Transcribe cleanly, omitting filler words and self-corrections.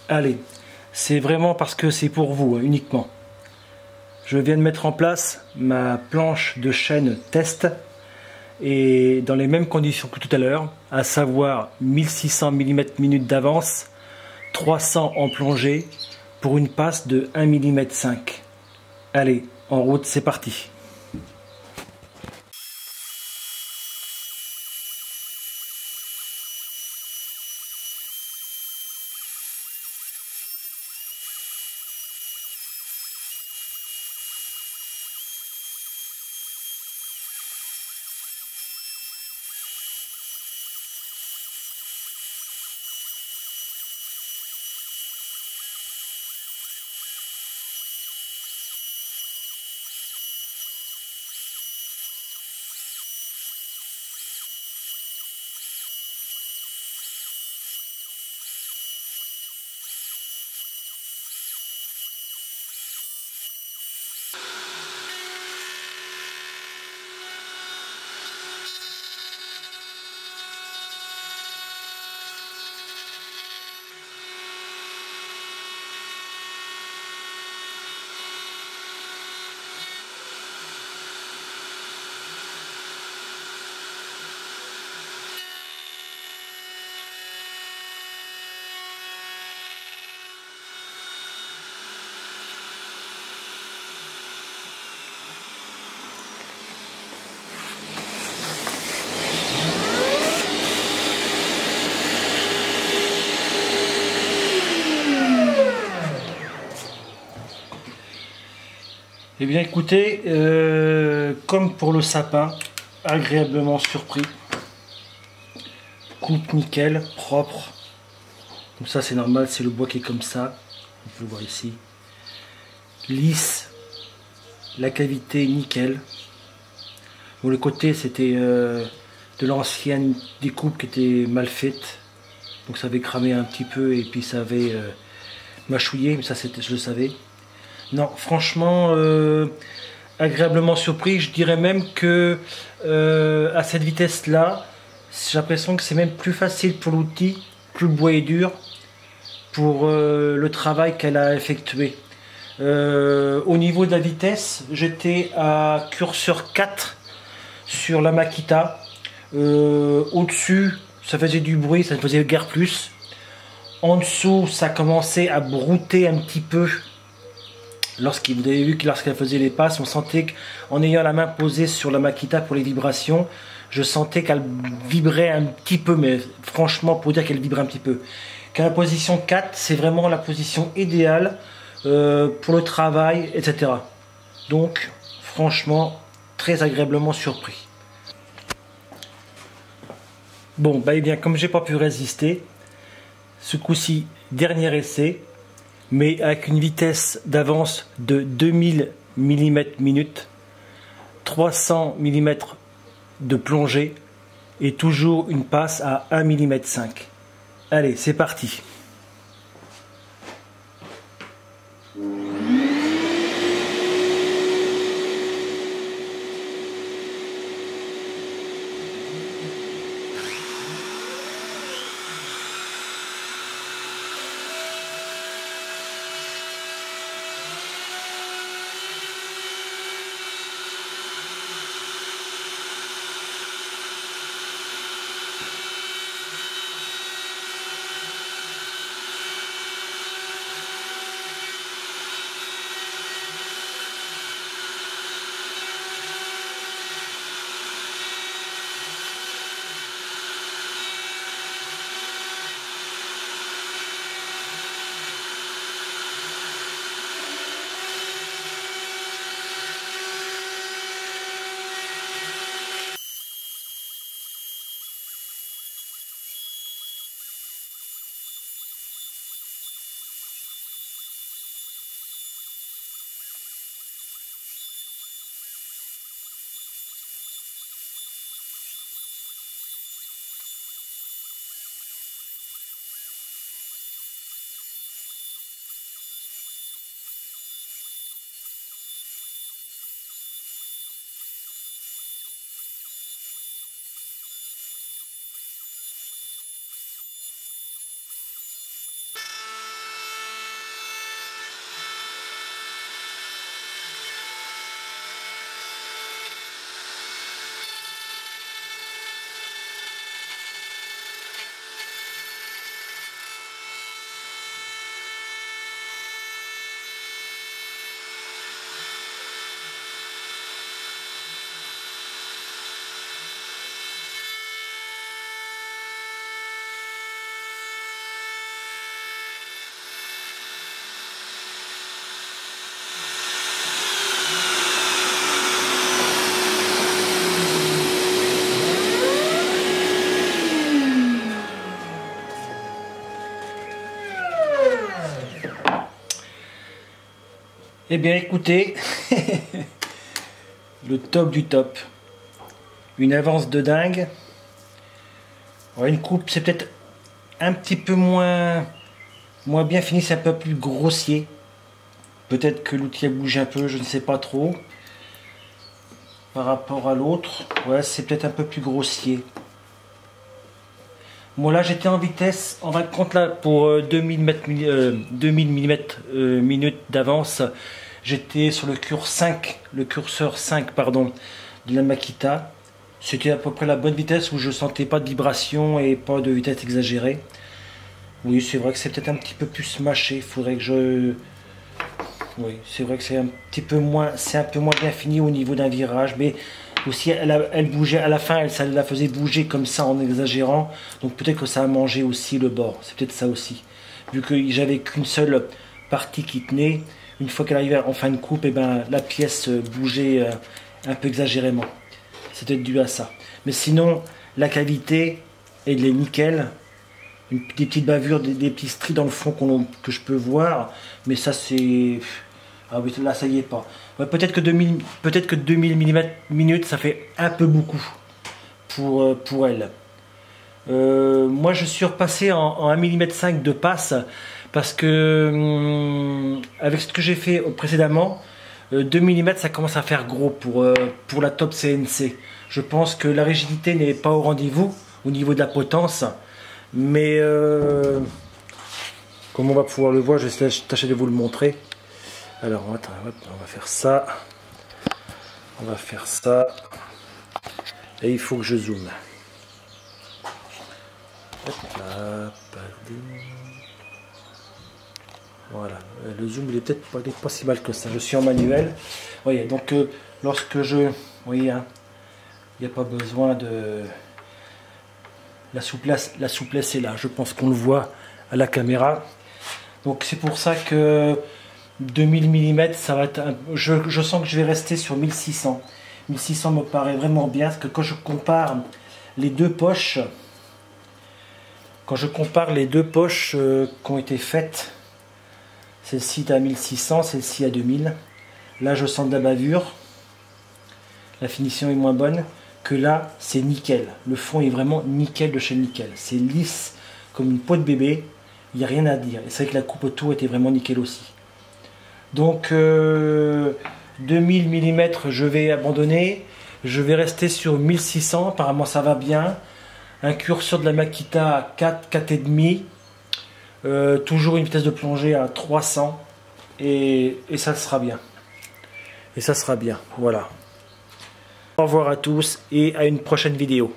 Allez, c'est vraiment parce que c'est pour vous, hein, uniquement. Je viens de mettre en place ma planche de chaîne test et dans les mêmes conditions que tout à l'heure, à savoir 1600 mm d'avance, 300 en plongée pour une passe de 1,5 mm. Allez, en route, c'est parti. Eh bien écoutez, comme pour le sapin, agréablement surpris. Coupe nickel, propre. Comme ça c'est normal, c'est le bois qui est comme ça. On peut le voir ici. Lisse. La cavité nickel. Bon, le côté c'était de l'ancienne découpe qui était mal faite. Donc ça avait cramé un petit peu et puis ça avait mâchouillé, mais ça c'était, je le savais. Non, franchement, agréablement surpris. Je dirais même que à cette vitesse-là, j'ai l'impression que c'est même plus facile pour l'outil, plus le bois est dur, pour le travail qu'elle a effectué. Au niveau de la vitesse, j'étais à curseur 4 sur la Makita. Au-dessus, ça faisait du bruit, ça ne faisait guère plus. En dessous, ça commençait à brouter un petit peu. Vous avez vu que lorsqu'elle faisait les passes, on sentait qu'en ayant la main posée sur la Makita pour les vibrations, je sentais qu'elle vibrait un petit peu, mais franchement, pour dire qu'elle vibre un petit peu. Qu'à la position 4, c'est vraiment la position idéale pour le travail, etc. Donc, franchement, très agréablement surpris. Bon, bah, eh bien, comme j'ai pas pu résister, ce coup-ci, dernier essai, mais avec une vitesse d'avance de 2000 mm/min, 300 mm de plongée et toujours une passe à 1,5 mm. Allez, c'est parti. Eh bien écoutez, le top du top. Une avance de dingue. Alors, une coupe, c'est peut-être un petit peu moins bien fini, c'est un peu plus grossier. Peut-être que l'outil a bougé un peu, je ne sais pas trop. Par rapport à l'autre, ouais, c'est peut-être un peu plus grossier. Moi là j'étais en vitesse, en 20 compte là pour 2000 minutes d'avance. J'étais sur le curseur 5 pardon, de la Makita. C'était à peu près la bonne vitesse où je sentais pas de vibration et pas de vitesse exagérée. Oui, c'est vrai que c'est peut-être un petit peu plus mâché. Faudrait que je... Oui, c'est vrai que c'est un peu moins bien fini au niveau d'un virage, mais aussi elle bougeait à la fin, ça la faisait bouger comme ça en exagérant. Donc peut-être que ça a mangé aussi le bord. C'est peut-être ça aussi. Vu que j'avais qu'une seule partie qui tenait, une fois qu'elle arrivait en fin de coupe, et ben la pièce bougeait un peu exagérément. C'était dû à ça. Mais sinon, la cavité, elle est nickel. Des petites bavures, des petits stries dans le fond que je peux voir. Mais ça, c'est... Ah oui, là, ça y est pas. Ouais, peut-être que 2000 minutes, ça fait un peu beaucoup pour elle. Moi, je suis repassé en 1,5 mm de passe parce que avec ce que j'ai fait précédemment, 2 mm ça commence à faire gros pour la top CNC. Je pense que la rigidité n'est pas au rendez-vous au niveau de la potence, mais comme on va pouvoir le voir, je vais tâcher de vous le montrer. Alors attends, on va faire ça, et il faut que je zoome. Voilà, le zoom il est peut-être pas si mal que ça. Je suis en manuel. Vous voyez, donc lorsque vous voyez, hein, il n'y a pas besoin de... La souplesse est là. Je pense qu'on le voit à la caméra. Donc c'est pour ça que 2000 mm, ça va être je sens que je vais rester sur 1600. 1600 me paraît vraiment bien, parce que quand je compare les deux poches, qui ont été faites, celle-ci est à 1600, celle-ci à 2000. Là, je sens de la bavure. La finition est moins bonne. Que là, c'est nickel. Le fond est vraiment nickel de chez nickel. C'est lisse comme une peau de bébé. Il n'y a rien à dire. Et c'est vrai que la coupe autour était vraiment nickel aussi. Donc, 2000 mm, je vais abandonner. Je vais rester sur 1600. Apparemment, ça va bien. Un curseur de la Makita à 4,5. Toujours une vitesse de plongée à 300 et ça sera bien. Voilà. Au revoir à tous et à une prochaine vidéo.